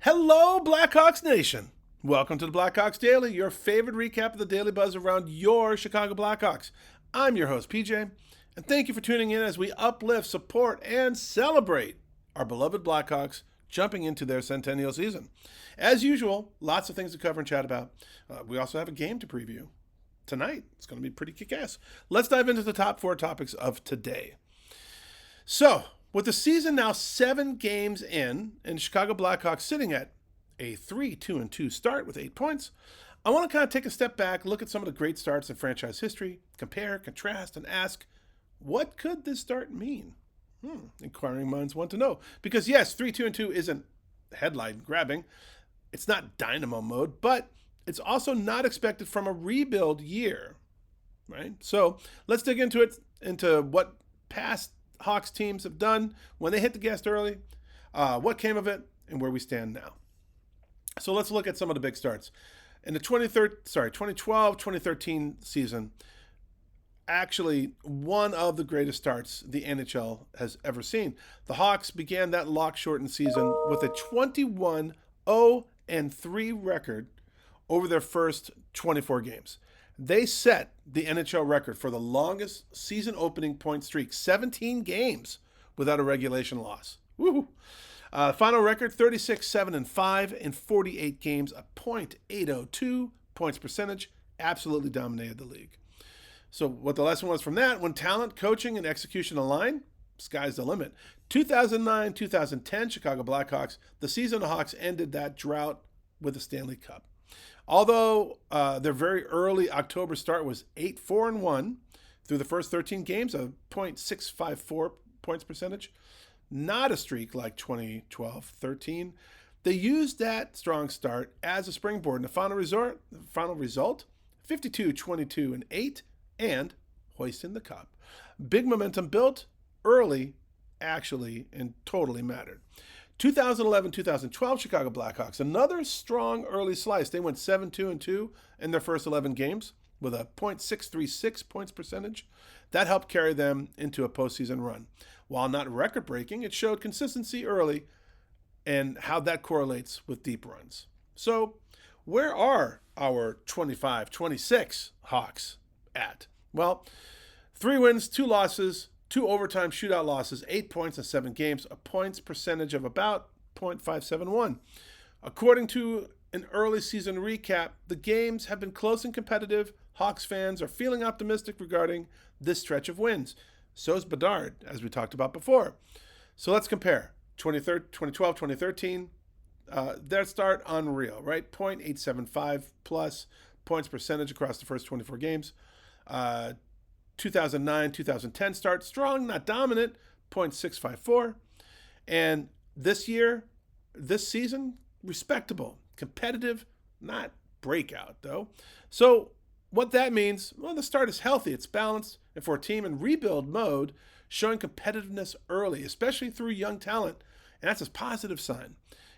Hello, Blackhawks Nation. Welcome to the Blackhawks Daily, your favorite recap of the daily buzz around your Chicago Blackhawks. I'm your host, PJ, and thank you for tuning in as we uplift, support, and celebrate our beloved Blackhawks jumping into their centennial season. As usual, lots of things to cover and chat about. We also have a game to preview tonight. It's going to be pretty kick-ass. Let's dive into the top 4 topics of today. So, with the season now 7 games in, and Chicago Blackhawks sitting at a 3-2-2 start with 8 points, I want to kind of take a step back, look at some of the great starts in franchise history, compare, contrast, and ask, what could this start mean? Inquiring minds want to know. Because yes, 3-2-2 isn't headline grabbing. It's not dynamo mode, but it's also not expected from a rebuild year, right? So let's dig into it, into what past Hawks teams have done when they hit the gas early, what came of it, and where we stand now. So let's look at some of the big starts. In the 2012-2013 season, actually one of the greatest starts the NHL has ever seen. The Hawks began that lock-shortened season with a 21-0-3 record over their first 24 games. They set the NHL record for the longest season opening point streak, 17 games without a regulation loss. Woo! Final record, 36-7-5 in 48 games, a .802 points percentage, absolutely dominated the league. So what the lesson was from that, when talent, coaching, and execution align, sky's the limit. 2009-2010 Chicago Blackhawks, the season the Hawks ended that drought with a Stanley Cup. Although their very early October start was 8-4-1 through the first 13 games, a .654 points percentage, not a streak like 2012-13. They used that strong start as a springboard, and the final result, 52-22-8, and hoisting the cup. Big momentum built early, actually, and totally mattered. 2011-2012 Chicago Blackhawks, another strong early slice. They went 7-2-2 in their first 11 games with a .636 points percentage. That helped carry them into a postseason run. While not record-breaking, it showed consistency early and how that correlates with deep runs. So where are our 25-26 Hawks at? Well, 3 wins, 2 losses, 2 overtime shootout losses, 8 points in 7 games, a points percentage of about .571. According to an early season recap, the games have been close and competitive. Hawks fans are feeling optimistic regarding this stretch of wins. So is Bedard, as we talked about before. So let's compare. 2012-2013, their start, unreal, right? .875 plus points percentage across the first 24 games. 2009-2010 start, strong, not dominant, .654. And this season, respectable, competitive, not breakout, though. So what that means, well, the start is healthy, it's balanced, and for a team in rebuild mode, showing competitiveness early, especially through young talent, and that's a positive sign.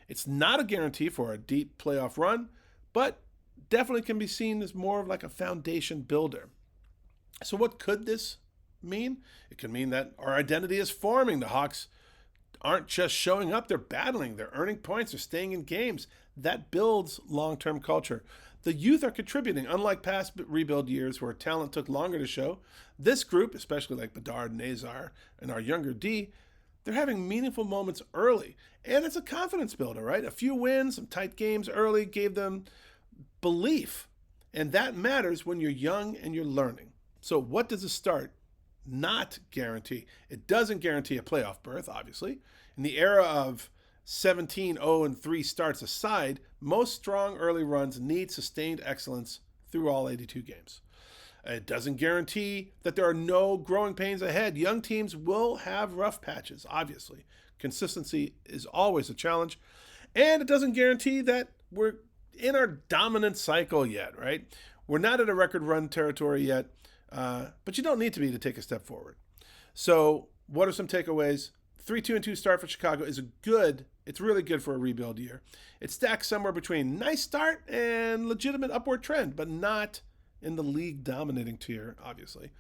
It's not a guarantee for a deep playoff run, but definitely can be seen as more of like a foundation builder. So what could this mean? It could mean that our identity is forming. The Hawks aren't just showing up, they're battling, they're earning points, they're staying in games. That builds long-term culture. The youth are contributing, unlike past rebuild years where talent took longer to show. This group, especially like Bedard and Azar and our younger D, they're having meaningful moments early. And it's a confidence builder, right? A few wins, some tight games early gave them belief. And that matters when you're young and you're learning. So what does a start not guarantee? It doesn't guarantee a playoff berth, obviously. In the era of 17-0-3 starts aside, most strong early runs need sustained excellence through all 82 games. It doesn't guarantee that there are no growing pains ahead. Young teams will have rough patches, obviously. Consistency is always a challenge. And it doesn't guarantee that we're in our dominant cycle yet, right? We're not at a record run territory yet. But you don't need to be to take a step forward. So what are some takeaways? 3-2-2 start for Chicago is it's really good for a rebuild year. It stacks somewhere between nice start and legitimate upward trend, but not in the league dominating tier, obviously.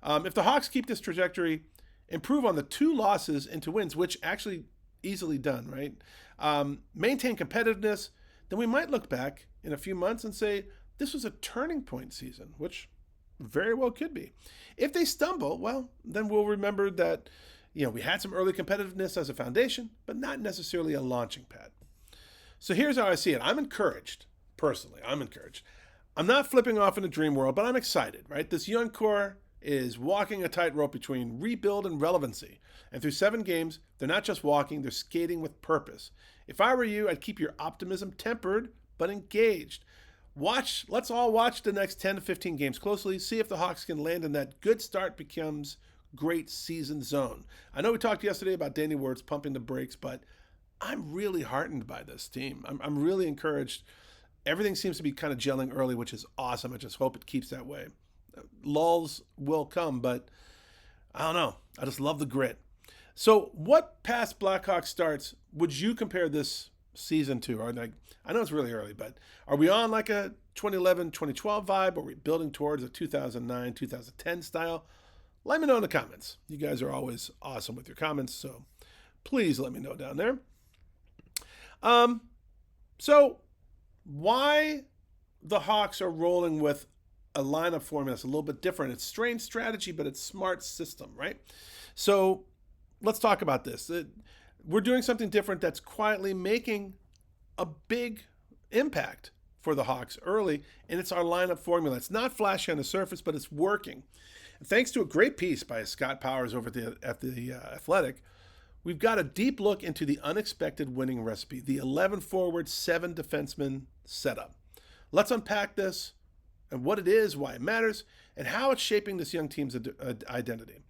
If the Hawks keep this trajectory, improve on the 2 losses into wins, which actually easily done, right? maintain competitiveness, then we might look back in a few months and say, this was a turning point season, which very well could be. If they stumble, well, then we'll remember that, we had some early competitiveness as a foundation, but not necessarily a launching pad. So here's how I see it. I'm encouraged. Personally, I'm encouraged. I'm not flipping off in a dream world, but I'm excited, right? This young core is walking a tightrope between rebuild and relevancy. And through 7 games, they're not just walking, they're skating with purpose. If I were you, I'd keep your optimism tempered, but engaged. Let's all watch the next 10 to 15 games closely, see if the Hawks can land in that good start becomes great season zone. I know we talked yesterday about Danny Wirtz pumping the brakes, but I'm really heartened by this team. I'm really encouraged. Everything seems to be kind of gelling early, which is awesome. I just hope it keeps that way. Lulls will come, but I don't know. I just love the grit. So what past Blackhawks starts would you compare this season to? Or I know it's really early, but are we on like a 2011, 2012 vibe? Are we building towards a 2009, 2010 style? Let me know in the comments. You guys are always awesome with your comments, so please let me know down there. So why the Hawks are rolling with a lineup formula that's a little bit different. It's strange strategy, but it's smart system, right? So let's talk about this. We're doing something different that's quietly making a big impact for the Hawks early, and it's our lineup formula. It's not flashy on the surface, but it's working. And thanks to a great piece by Scott Powers over at the Athletic, we've got a deep look into the unexpected winning recipe, the 11 forward, 7 defenseman setup. Let's unpack this and what it is, why it matters, and how it's shaping this young team's identity.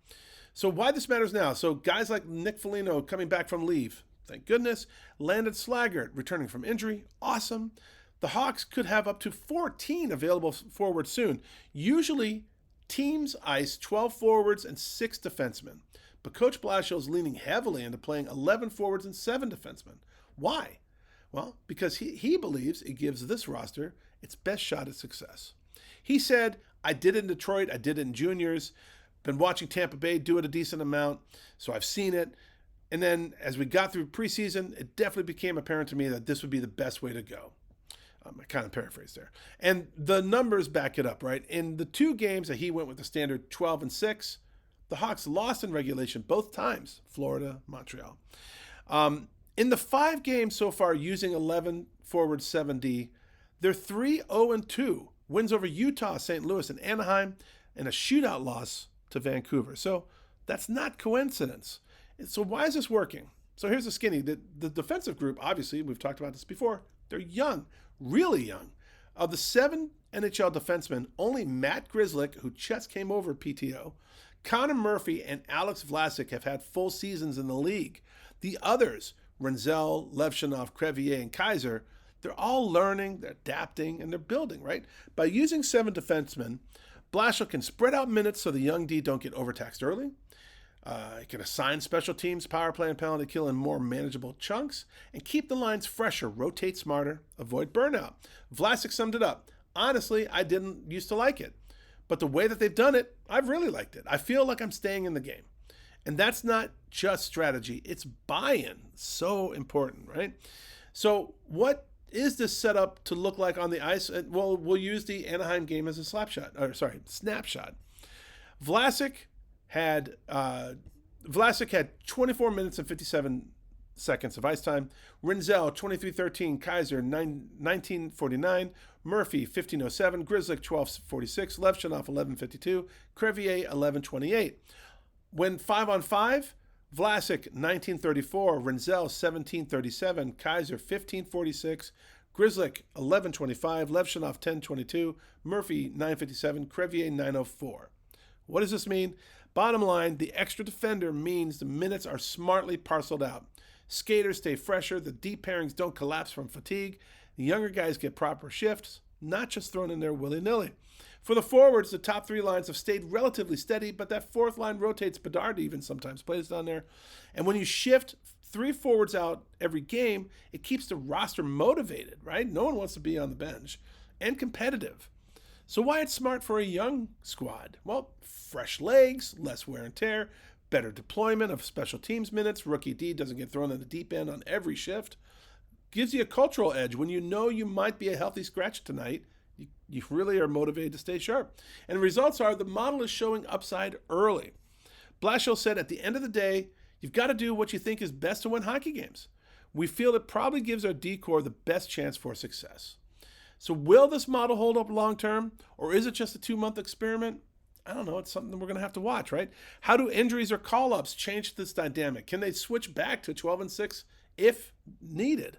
So why this matters now. So guys like Nick Foligno coming back from leave, thank goodness. Landon Slaggert returning from injury, awesome. The Hawks could have up to 14 available forwards soon. Usually, teams ice 12 forwards and 6 defensemen. But Coach Blashill is leaning heavily into playing 11 forwards and 7 defensemen. Why? Well, because he believes it gives this roster its best shot at success. He said, I did it in Detroit, I did it in juniors, been watching Tampa Bay do it a decent amount, so I've seen it. And then as we got through preseason, it definitely became apparent to me that this would be the best way to go. I kind of paraphrased there. And the numbers back it up, right? In the 2 games that he went with the standard 12 and 6, the Hawks lost in regulation both times, Florida, Montreal. In the 5 games so far using 11 forward 7D, they're 3-0-2. Wins over Utah, St. Louis, and Anaheim, and a shootout loss to Vancouver. So that's not coincidence. So why is this working? So here's the skinny. The defensive group, obviously, we've talked about this before, they're young, really young. Of the 7 NHL defensemen, only Matt Grzelcyk, who just came over PTO, Connor Murphy, and Alex Vlasic have had full seasons in the league. The others, Renzel, Levshunov, Crevier, and Kaiser, they're all learning, they're adapting, and they're building, right? By using 7 defensemen, Blashill can spread out minutes so the young D don't get overtaxed early. He can assign special teams, power play, and penalty kill in more manageable chunks, and keep the lines fresher, rotate smarter, avoid burnout. Vlasic summed it up. Honestly, I didn't used to like it, but the way that they've done it, I've really liked it. I feel like I'm staying in the game. And that's not just strategy, it's buy-in. So important, right? So what is this setup to look like on the ice? Well, we'll use the Anaheim game as a snapshot. Vlasic had 24 minutes and 57 seconds of ice time. Renzel 23:13, Kaiser 19:49, Murphy 15:07, Grzelcyk 12:46, Levshunov 11:52, Crevier 11:28. When 5-on-5, Vlasic 19:34, Renzel 17:37, Kaiser 15:46, Grzelcyk 11:25, Levshunov 10:22, Murphy 9:57, Crevier 9:04. What does this mean? Bottom line, the extra defender means the minutes are smartly parceled out. Skaters stay fresher, the deep pairings don't collapse from fatigue, the younger guys get proper shifts, not just thrown in there willy-nilly. For the forwards, the top 3 lines have stayed relatively steady, but that 4th line rotates. Bedard even sometimes plays down there. And when you shift 3 forwards out every game, it keeps the roster motivated, right? No one wants to be on the bench, and competitive. So why it's smart for a young squad? Well, fresh legs, less wear and tear, better deployment of special teams minutes. Rookie D doesn't get thrown in the deep end on every shift. gives you a cultural edge. When you know you might be a healthy scratch tonight, you really are motivated to stay sharp. And the results are the model is showing upside early. Blashill said, at the end of the day, you've got to do what you think is best to win hockey games. We feel it probably gives our D-core the best chance for success. So will this model hold up long term, or is it just a 2-month experiment? I don't know. It's something we're going to have to watch, right? How do injuries or call-ups change this dynamic? Can they switch back to 12-6 if needed?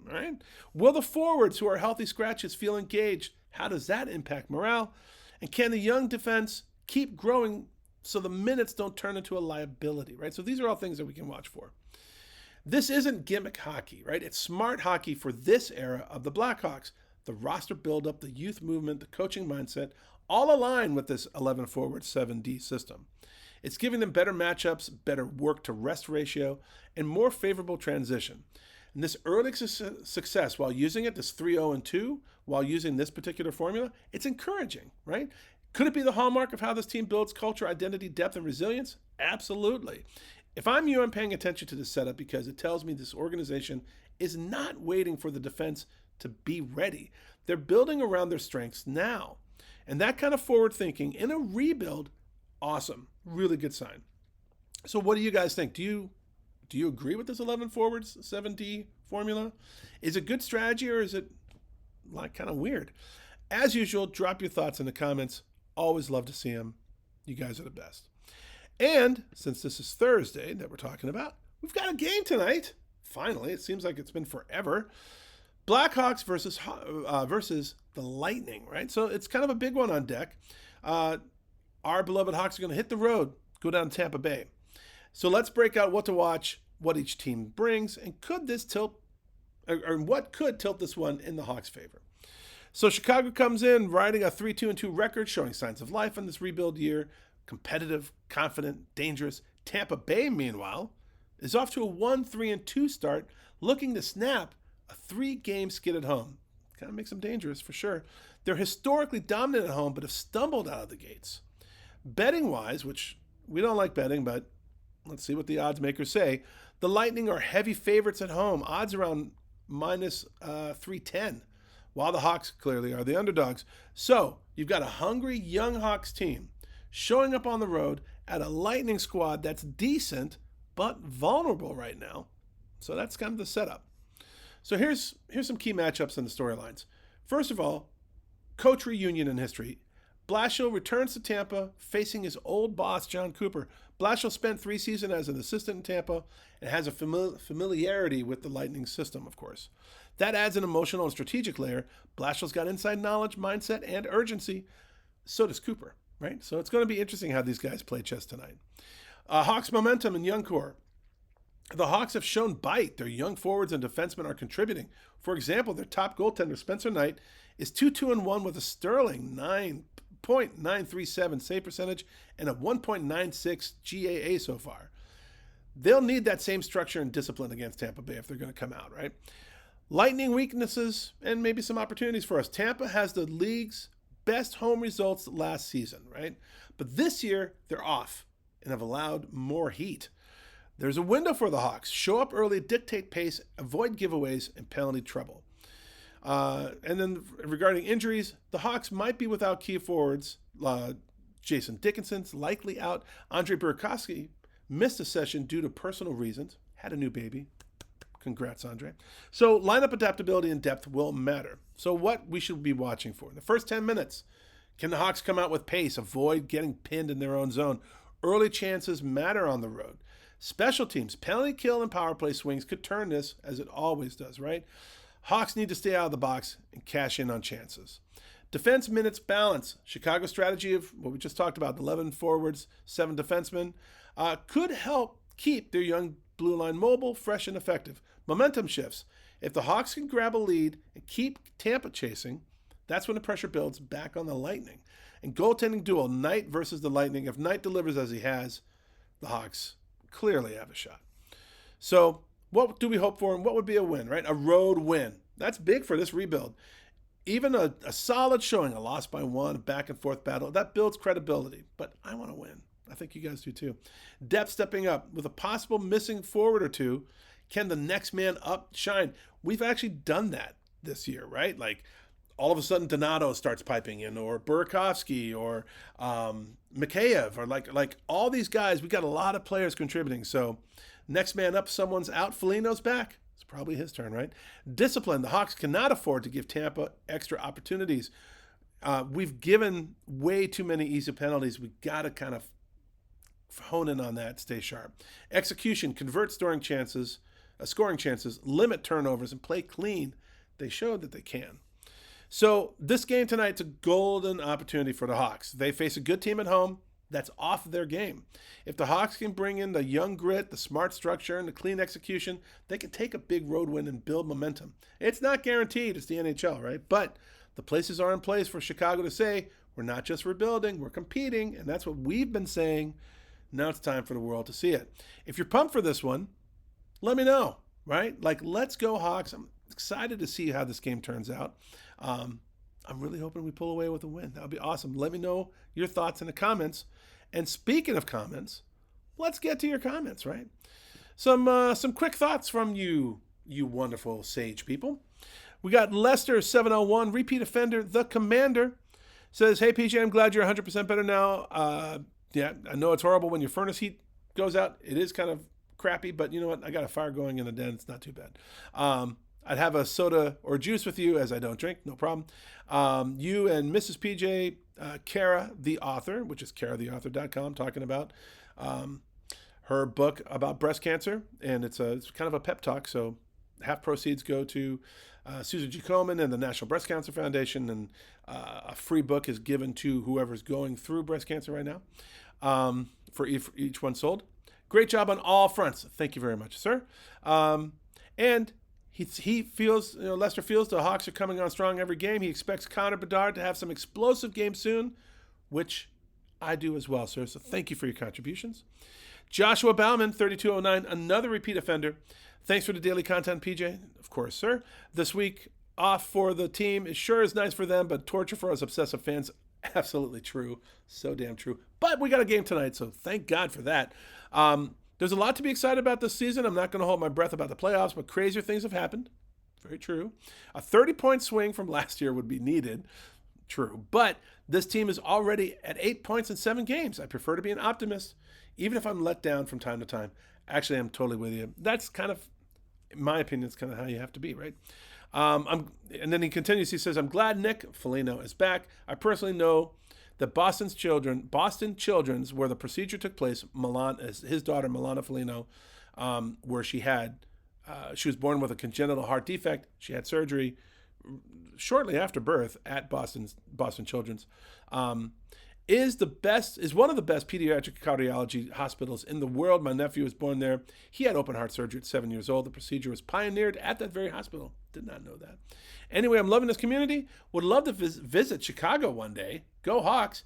All right. Will the forwards who are healthy scratches feel engaged? How does that impact morale? And can the young defense keep growing so the minutes don't turn into a liability, right? So these are all things that we can watch for. This isn't gimmick hockey, right? It's smart hockey for this era of the Blackhawks. The roster buildup, the youth movement, the coaching mindset, all align with this 11 forward 7D system. It's giving them better matchups, better work to rest ratio, and more favorable transition. And this early success while using it, this 3-0-2, while using this particular formula, it's encouraging, right? Could it be the hallmark of how this team builds culture, identity, depth, and resilience? Absolutely. If I'm you, I'm paying attention to this setup because it tells me this organization is not waiting for the defense to be ready. They're building around their strengths now. And that kind of forward thinking in a rebuild, awesome. Really good sign. So what do you guys think? Do you agree with this 11 forwards 7D formula? Is it good strategy or is it like kind of weird? As usual, drop your thoughts in the comments. Always love to see them. You guys are the best. And since this is Thursday that we're talking about, we've got a game tonight. Finally, it seems like it's been forever. Blackhawks versus the Lightning, right? So it's kind of a big one on deck. Our beloved Hawks are going to hit the road, go down to Tampa Bay. So let's break out what to watch, what each team brings, and could this tilt, or what could tilt this one in the Hawks' favor. So Chicago comes in riding a 3-2-2 record, showing signs of life in this rebuild year. Competitive, confident, dangerous. Tampa Bay, meanwhile, is off to a 1-3-2 start, looking to snap a 3-game skid at home. Kind of makes them dangerous for sure. They're historically dominant at home, but have stumbled out of the gates. Betting-wise, which we don't like betting, but let's see what the odds makers say. The Lightning are heavy favorites at home, odds around minus 310, while the Hawks clearly are the underdogs. So you've got a hungry young Hawks team showing up on the road at a Lightning squad that's decent but vulnerable right now. So that's kind of the setup. So here's some key matchups and the storylines. First of all, coach reunion in history. Blashill returns to Tampa facing his old boss, John Cooper. Blashill spent 3 seasons as an assistant in Tampa and has a familiarity with the Lightning system, of course. That adds an emotional and strategic layer. Blashill's got inside knowledge, mindset, and urgency. So does Cooper, right? So it's going to be interesting how these guys play chess tonight. Hawks momentum and young core. The Hawks have shown bite. Their young forwards and defensemen are contributing. For example, their top goaltender, Spencer Knight, is 2-2-1 with a sterling 9.937 save percentage and a 1.96 GAA so far. They'll need that same structure and discipline against Tampa Bay if they're going to come out, right? Lightning weaknesses and maybe some opportunities for us. Tampa has the league's best home results last season, right? But this year, they're off and have allowed more heat. There's a window for the Hawks. Show up early, dictate pace, avoid giveaways, and penalty trouble. And then regarding injuries, the Hawks might be without key forwards. Jason Dickinson's likely out. Andre Burakovsky missed a session due to personal reasons. Had a new baby. Congrats, Andre. So lineup adaptability and depth will matter. So what we should be watching for. In the first 10 minutes, can the Hawks come out with pace, avoid getting pinned in their own zone? Early chances matter on the road. Special teams, penalty kill, and power play swings could turn this, as it always does, right? Hawks need to stay out of the box and cash in on chances. Defense minutes balance. Chicago's strategy of what we just talked about, 11 forwards, 7 defensemen, could help keep their young blue line mobile, fresh, and effective. Momentum shifts. If the Hawks can grab a lead and keep Tampa chasing, that's when the pressure builds back on the Lightning. And goaltending duel, Knight versus the Lightning. If Knight delivers as he has, the Hawks clearly have a shot. So what do we hope for and what would be a win, right? A road win. That's big for this rebuild. Even a solid showing, a loss by 1, a back and forth battle, that builds credibility. But I want to win. I think you guys do too. Depth stepping up with a possible missing forward or two. Can the next man up shine? We've actually done that this year, right? Like all of a sudden Donato starts piping in, or Burakovsky, or Mikheyev, or like all these guys. We got a lot of players contributing. So next man up, someone's out. Foligno's back. It's probably his turn, right? Discipline. The Hawks cannot afford to give Tampa extra opportunities. We've given way too many easy penalties. We got to kind of hone in on that, stay sharp. Execution, convert scoring chances, limit turnovers, and play clean. They showed that they can. So this game tonight's a golden opportunity for the Hawks. They face a good team at home that's off their game. If the Hawks can bring in the young grit, the smart structure, and the clean execution, they can take a big road win and build momentum. It's not guaranteed. It's the NHL, right? But the places are in place for Chicago to say, we're not just rebuilding, we're competing, and that's what we've been saying. Now it's time for the world to see it. If you're pumped for this one, let me know, right? Like, let's go Hawks. I'm excited to see how this game turns out. I'm really hoping we pull away with a win. That would be awesome. Let me know your thoughts in the comments. And speaking of comments, let's get to your comments, right? Some quick thoughts from you wonderful sage people. We got Lester701, repeat offender, the commander, says, hey, PJ, I'm glad you're 100% better now. Yeah, I know it's horrible when your furnace heat goes out. It is kind of crappy, but you know what? I got a fire going in the den. It's not too bad. I'd have a soda or juice with you, as I don't drink. No problem. You and Mrs. PJ, Kara the author, which is karatheauthor.com, talking about her book about breast cancer. And it's kind of a pep talk. So half proceeds go to Susan G. Komen and the National Breast Cancer Foundation, and a free book is given to whoever's going through breast cancer right now, for each one sold. Great job on all fronts. Thank you very much, sir. And he feels, Lester feels the Hawks are coming on strong every game. He expects Connor Bedard to have some explosive games soon, which I do as well, sir. So thank you for your contributions. Joshua Bauman, 3209, another repeat offender. Thanks for the daily content, PJ. Of course, sir. This week off for the team. It sure is nice for them, but torture for us obsessive fans. Absolutely true. So damn true. But we got a game tonight, so thank God for that. There's a lot to be excited about this season. I'm not going to hold my breath about the playoffs, but crazier things have happened. Very true. A 30-point swing from last year would be needed. True. But this team is already at 8 points in 7 games. I prefer to be an optimist, even if I'm let down from time to time. Actually, I'm totally with you. That's kind of, in my opinion, it's kind of how you have to be, right? And then he continues. He says, I'm glad Nick Foligno is back. I personally know that Boston Children's, where the procedure took place, his daughter, Milana Foligno, where she was born with a congenital heart defect. She had surgery shortly after birth at Boston Children's. Is one of the best pediatric cardiology hospitals in the world. My nephew was born there. He had open heart surgery at 7 years old. The procedure was pioneered at that very hospital. Did not know that. Anyway, I'm loving this community. Would love to visit Chicago one day. Go Hawks.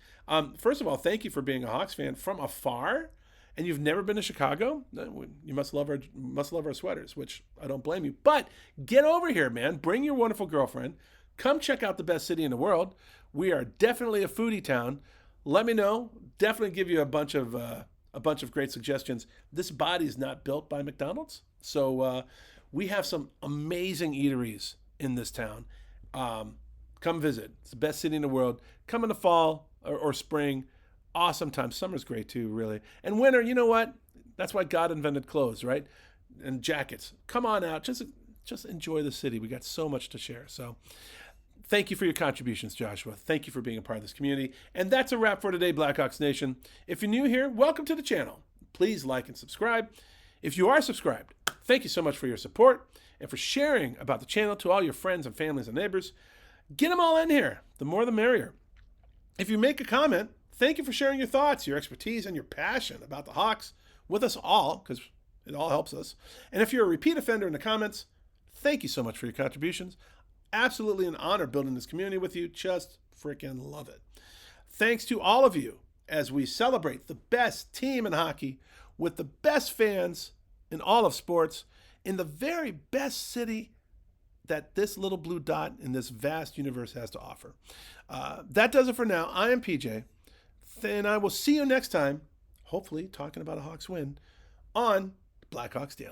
First of all, thank you for being a Hawks fan from afar. And you've never been to Chicago? You must love our sweaters, which I don't blame you. But get over here, man. Bring your wonderful girlfriend. Come check out the best city in the world. We are definitely a foodie town. Let me know. Definitely give you a bunch of great suggestions. This body is not built by McDonald's, so we have some amazing eateries in this town. Come visit. It's the best city in the world. Come in the fall or spring. Awesome time. Summer's great too, really. And winter, you know what? That's why God invented clothes, right? And jackets. Come on out. Just enjoy the city. We got so much to share. So thank you for your contributions, Joshua. Thank you for being a part of this community. And that's a wrap for today, Blackhawks Nation. If you're new here, welcome to the channel. Please like and subscribe. If you are subscribed, thank you so much for your support and for sharing about the channel to all your friends and families and neighbors. Get them all in here. The more the merrier. If you make a comment, thank you for sharing your thoughts, your expertise, and your passion about the Hawks with us all, because it all helps us. And if you're a repeat offender in the comments, thank you so much for your contributions. Absolutely an honor building this community with you. Just freaking love it. Thanks to all of you as we celebrate the best team in hockey with the best fans in all of sports in the very best city that this little blue dot in this vast universe has to offer. That does it for now. I am PJ. And I will see you next time, hopefully talking about a Hawks win on Blackhawks Daily.